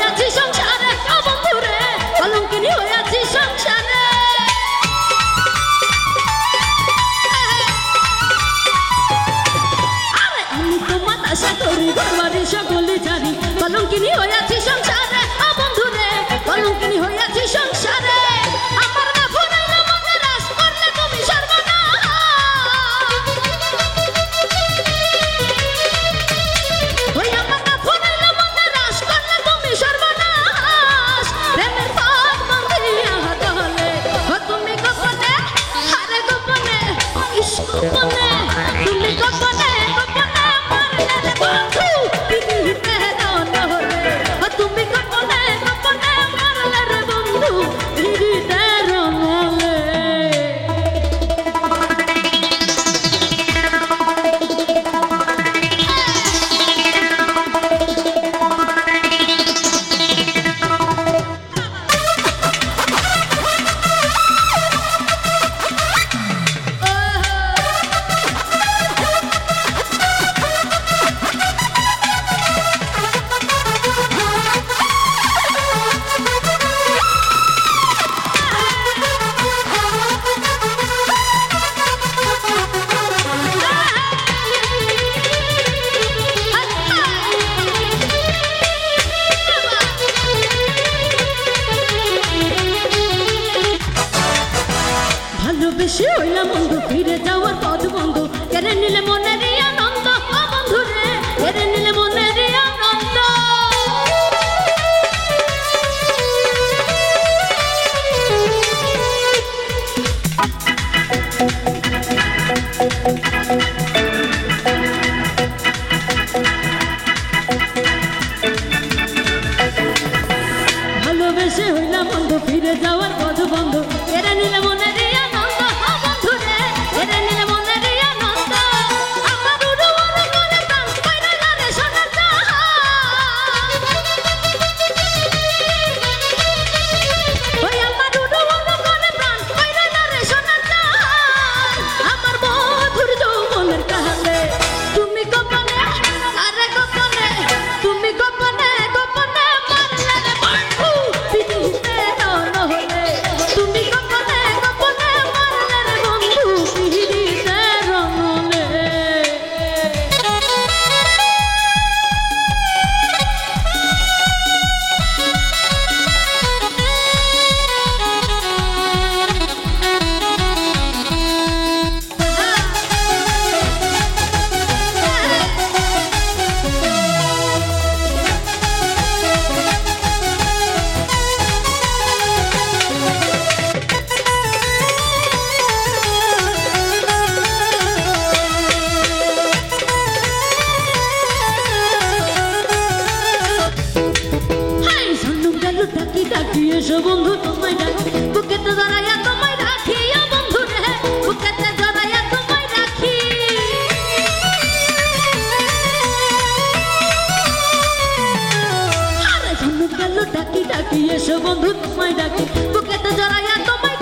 হইয়াছি সংসারে ও বন্ধুরে কলঙ্কিনী হইয়াছি সংসারে আরে আমি তো মাতাশা করি ঘরবাড়ি সকলে জানি কলঙ্কিনী হইয়াছি সংসারে ও বন্ধুরে কলঙ্কিনী হইয়াছি সংসারে আমার না ফুরাইলে মনে রাস করলে তুমি সর্বনাশ ওই আমার না ফুরাইলে মনে রাস করলে তুমি সর্বনাশ প্রেমের পথ বন্ধিয়া হলে তুমি গোপনে হারে গোপনে ইস গোপনে তুমি গোপনে গোপনে মারলে রে বন্ধু পিড়িতে রন হলে তুমি গোপনে গোপনে মারলে রে বন্ধু পিড়িতে রন হলে ভালোবেসে হইলাম বন্ধু ফিরে যাওয়ার পথ বন্ধু কেড়ে নিলে মনের আনন্দ ও বন্ধু রে কেড়ে নিলে মনের আনন্দ ভালোবেসে হইলাম বন্ধু ফিরে যাওয়ার পথ বন্ধু কেড়ে নিলে মনের আনন্দ ও বন্ধু রে কেড়ে নিলে মনের আনন্দ আমার উড়ুয়ার করে প্রাণ কইরা রে সোনার জাহান ওই আমার উড়ুয়ার করে প্রাণ কইরা রে সোনার জাহান আমার বন্ধুর যৌবনের কালে তুমি গোপনে আরে গোপনে তুমি গোপনে গোপনে মারলে রে বন্ধু পিড়িতে রন হলে তুমি গোপনে গোপনে মারলে রে বন্ধু পিড়িতে রন হলে হাই সন্নুম গেল ডাকি ডাকি এসো বন্ধু তোমায় ডাকি বুকেতে জড়াইয়া তোমায় রাখি ও বন্ধু রে বুকেতে জড়াইয়া তোমায় রাখি আরে সন্নুম গেল ডাকি ডাকি এসো বন্ধু তোমায় ডাকি বুকেতে জড়াইয়া তোমায়